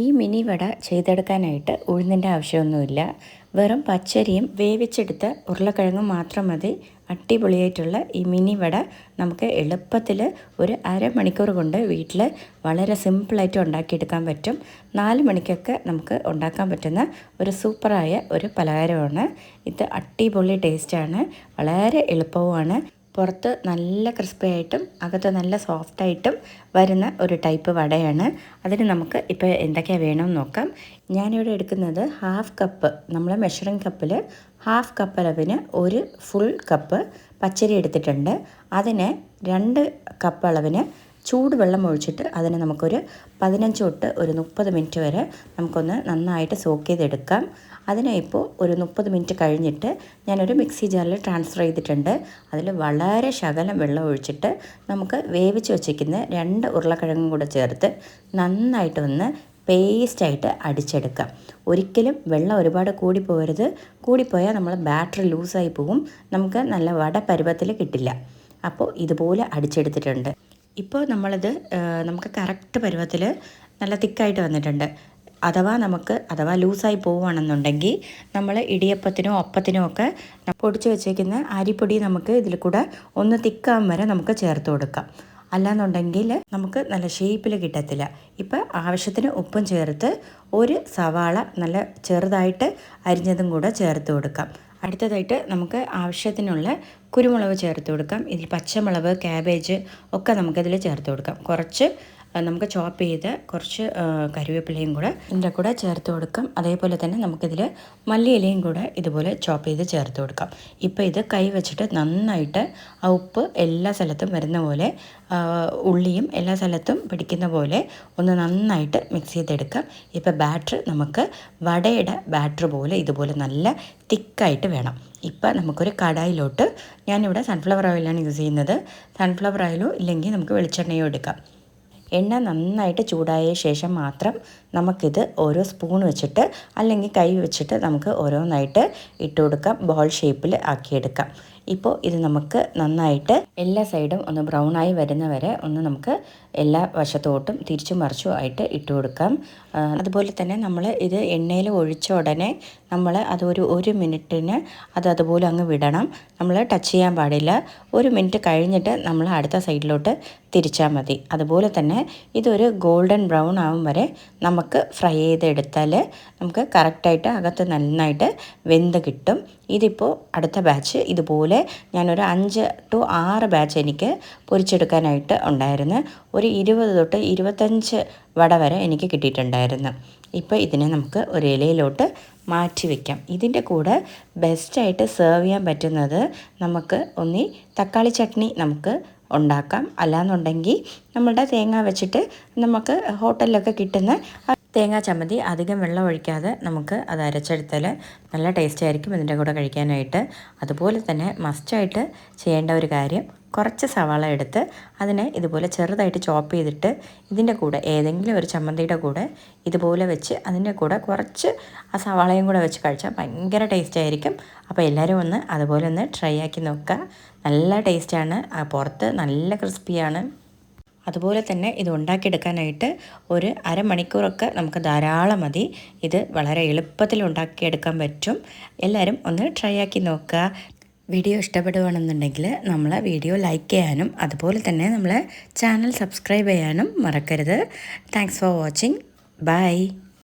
ഈ മിനി വട ചെയ്തെടുക്കാനായിട്ട് ഉഴുന്നിൻ്റെ ആവശ്യമൊന്നുമില്ല. വെറും പച്ചരിയും വേവിച്ചെടുത്ത ഉരുളക്കിഴങ്ങും മാത്രം മതി. അടിപൊളിയായിട്ടുള്ള ഈ മിനി വട നമുക്ക് എളുപ്പത്തിൽ ഒരു അരമണിക്കൂർ കൊണ്ട് വീട്ടിൽ വളരെ സിമ്പിളായിട്ട് ഉണ്ടാക്കിയെടുക്കാൻ പറ്റും. 4 മണിക്കൊക്കെ നമുക്ക് ഉണ്ടാക്കാൻ പറ്റുന്ന ഒരു സൂപ്പറായ ഒരു പലഹാരമാണ് ഇത്. അടിപൊളി ടേസ്റ്റാണ്, വളരെ എളുപ്പവുമാണ്. പുറത്ത് നല്ല ക്രിസ്പി ആയിട്ടും അകത്ത് നല്ല സോഫ്റ്റായിട്ടും വരുന്ന ഒരു ടൈപ്പ് വടയാണ്. അതിന് നമുക്ക് ഇപ്പോൾ എന്തൊക്കെയാണ് വേണമെന്ന് നോക്കാം. ഞാനിവിടെ എടുക്കുന്നത് ഹാഫ് കപ്പ്, നമ്മൾ മെഷറിംഗ് കപ്പിൽ ഹാഫ് കപ്പ് അളവിന് ഒരു ഫുൾ കപ്പ് പച്ചരി എടുത്തിട്ടുണ്ട്. അതിന് 2 കപ്പ് അളവിന് ചൂടുവെള്ളം ഒഴിച്ചിട്ട് അതിന് നമുക്കൊരു 15 തൊട്ട് ഒരു 30 മിനിറ്റ് വരെ നമുക്കൊന്ന് നന്നായിട്ട് സോക്ക് ചെയ്തെടുക്കാം. അതിനെ ഇപ്പോൾ ഒരു 30 മിനിറ്റ് കഴിഞ്ഞിട്ട് ഞാനൊരു മിക്സി ജാറിൽ ട്രാൻസ്ഫർ ചെയ്തിട്ടുണ്ട്. അതിൽ വളരെ ശകലം വെള്ളം ഒഴിച്ചിട്ട് നമുക്ക് വേവിച്ച് വച്ചിരിക്കുന്ന 2 ഉരുളക്കിഴങ്ങും കൂടെ ചേർത്ത് നന്നായിട്ട് ഒന്ന് പേസ്റ്റായിട്ട് അടിച്ചെടുക്കാം. ഒരിക്കലും വെള്ളം ഒരുപാട് കൂടിപ്പോകരുത്. കൂടിപ്പോയാൽ നമ്മൾ ബാറ്ററി ലൂസായി പോകും, നമുക്ക് നല്ല വട പരുവത്തിൽ കിട്ടില്ല. അപ്പോൾ ഇതുപോലെ അടിച്ചെടുത്തിട്ടുണ്ട്. ഇപ്പോൾ നമുക്ക് കറക്റ്റ് പരുവത്തിൽ നല്ല തിക്കായിട്ട് വന്നിട്ടുണ്ട്. അഥവാ ലൂസായി പോവുകയാണെന്നുണ്ടെങ്കിൽ നമ്മൾ ഇടിയപ്പത്തിനോ അപ്പത്തിനോ ഒക്കെ പൊടിച്ച് വെച്ചേക്കുന്ന അരിപ്പൊടി നമുക്ക് ഇതിൽ കൂടെ ഒന്ന് തിക്കാൻ വരെ നമുക്ക് ചേർത്ത് കൊടുക്കാം. അല്ലാന്നുണ്ടെങ്കിൽ നമുക്ക് നല്ല ഷേപ്പിൽ കിട്ടത്തില്ല. ഇപ്പോൾ ആവശ്യത്തിന് ഉപ്പും ചേർത്ത് ഒരു സവാള നല്ല ചെറുതായിട്ട് അരിഞ്ഞതും കൂടെ ചേർത്ത് കൊടുക്കാം. അടുത്തതായിട്ട് നമുക്ക് ആവശ്യത്തിനുള്ള കുരുമുളക് ചേർത്ത് കൊടുക്കാം. ഇതിൽ പച്ചമുളക്, ക്യാബേജ് ഒക്കെ നമുക്കിതിൽ ചേർത്ത് കൊടുക്കാം. കുറച്ച് നമുക്ക് ചോപ്പ് ചെയ്ത് കുറച്ച് കറിവേപ്പിലയും കൂടെ ഇതിൻ്റെ കൂടെ ചേർത്ത് കൊടുക്കാം. അതേപോലെ തന്നെ നമുക്കിതിൽ മല്ലിയിലയും കൂടെ ഇതുപോലെ ചോപ്പ് ചെയ്ത് ചേർത്ത് കൊടുക്കാം. ഇപ്പോൾ ഇത് കൈ വെച്ചിട്ട് നന്നായിട്ട് ആ ഉപ്പ് എല്ലാ സ്ഥലത്തും വരുന്ന പോലെ, ഉള്ളിയും എല്ലാ സ്ഥലത്തും പിടിക്കുന്ന പോലെ ഒന്ന് നന്നായിട്ട് മിക്സ് ചെയ്തെടുക്കാം. ഇപ്പോൾ ബാറ്റർ നമുക്ക് വടയുടെ ബാറ്റർ പോലെ ഇതുപോലെ നല്ല തിക്കായിട്ട് വേണം. ഇപ്പം നമുക്കൊരു കടായിലോട്ട്, ഞാനിവിടെ സൺഫ്ലവർ ഓയിലാണ് യൂസ് ചെയ്യുന്നത്. സൺഫ്ലവർ ഓയിലോ ഇല്ലെങ്കിൽ നമുക്ക് വെളിച്ചെണ്ണയോ എടുക്കാം. എണ്ണ നന്നായിട്ട് ചൂടായ ശേഷം മാത്രം നമുക്കിത് ഓരോ സ്പൂൺ വെച്ചിട്ട് അല്ലെങ്കിൽ കൈ വെച്ചിട്ട് നമുക്ക് ഓരോന്നായിട്ട് ഇട്ട് കൊടുക്കാം. ബോൾ ഷേപ്പിൽ ആക്കിയെടുക്കാം. ഇപ്പോൾ ഇത് നമുക്ക് നന്നായിട്ട് എല്ലാ സൈഡും ഒന്ന് ബ്രൗണായി വരുന്ന വരെ ഒന്ന് നമുക്ക് എല്ലാ വശത്തോട്ടും തിരിച്ചും മറിച്ചും ആയിട്ട് ഇട്ട് കൊടുക്കാം. അതുപോലെ തന്നെ നമ്മൾ ഇത് എണ്ണയിൽ ഒഴിച്ച ഉടനെ നമ്മൾ അതൊരു 1 മിനിറ്റിന് അതുപോലെ അങ്ങ് വിടണം. നമ്മൾ ടച്ച് ചെയ്യാൻ പാടില്ല. 1 മിനിറ്റ് കഴിഞ്ഞിട്ട് നമ്മൾ അടുത്ത സൈഡിലോട്ട് തിരിച്ചാൽ മതി. അതുപോലെ തന്നെ ഇതൊരു ഗോൾഡൻ ബ്രൗൺ ആവും വരെ നമുക്ക് ഫ്രൈ ചെയ്തെടുത്താൽ നമുക്ക് കറക്റ്റായിട്ട് അകത്ത് നന്നായിട്ട് വെന്ത് കിട്ടും. ഇതിപ്പോൾ അടുത്ത ബാച്ച് ഇതുപോലെ ഞാനൊരു 5 to 6 ബാച്ച് എനിക്ക് പൊരിച്ചെടുക്കാനായിട്ട് ഉണ്ടായിരുന്നു. ഒരു 20 തൊട്ട് 25 വട വരെ എനിക്ക് കിട്ടിയിട്ടുണ്ടായിരുന്നു. ഇപ്പോൾ ഇതിനെ നമുക്ക് ഒരു ഇലയിലോട്ട് മാറ്റി വയ്ക്കാം. ഇതിൻ്റെ കൂടെ ബെസ്റ്റായിട്ട് സെർവ് ചെയ്യാൻ പറ്റുന്നത് നമുക്ക് ഒന്നി തക്കാളി ചട്നി നമുക്ക് ഉണ്ടാക്കാം. അല്ലാന്നുണ്ടെങ്കിൽ നമ്മളുടെ തേങ്ങ വെച്ചിട്ട് നമുക്ക് ഹോട്ടലിലൊക്കെ കിട്ടുന്ന തേങ്ങാ ചമ്മന്തി അധികം വെള്ളം ഒഴിക്കാതെ നമുക്ക് അത് അരച്ചെടുത്താൽ നല്ല ടേസ്റ്റ് ആയിരിക്കും ഇതിൻ്റെ കൂടെ കഴിക്കാനായിട്ട്. അതുപോലെ തന്നെ മസ്റ്റായിട്ട് ചെയ്യേണ്ട ഒരു കാര്യം, കുറച്ച് സവാള എടുത്ത് അതിനെ ഇതുപോലെ ചെറുതായിട്ട് ചോപ്പ് ചെയ്തിട്ട് ഇതിൻ്റെ കൂടെ ഏതെങ്കിലും ഒരു ചമ്മന്തിയുടെ കൂടെ ഇതുപോലെ വെച്ച് അതിൻ്റെ കൂടെ കുറച്ച് ആ സവാളയും കൂടെ വെച്ച് കഴിച്ചാൽ ഭയങ്കര ടേസ്റ്റ് ആയിരിക്കും. അപ്പോൾ എല്ലാവരും അതുപോലെ ഒന്ന് ട്രൈ ആക്കി നോക്കുക. നല്ല ടേസ്റ്റാണ്. പുറത്ത് നല്ല ക്രിസ്പിയാണ്. അതുപോലെ തന്നെ ഇത് ഉണ്ടാക്കിയെടുക്കാനായിട്ട് ഒരു അരമണിക്കൂറൊക്കെ നമുക്ക് ധാരാളം മതി. ഇത് വളരെ എളുപ്പത്തിൽ ഉണ്ടാക്കിയെടുക്കാൻ പറ്റും. എല്ലാവരും ഒന്ന് ട്രൈ ആക്കി നോക്കുക. വീഡിയോ ഇഷ്ടപ്പെടുകയാണെന്നുണ്ടെങ്കിൽ നമ്മളെ വീഡിയോ ലൈക്ക് ചെയ്യാനും അതുപോലെ തന്നെ നമ്മളെ ചാനൽ സബ്സ്ക്രൈബ് ചെയ്യാനും മറക്കരുത്. Thanks for watching. ബൈ.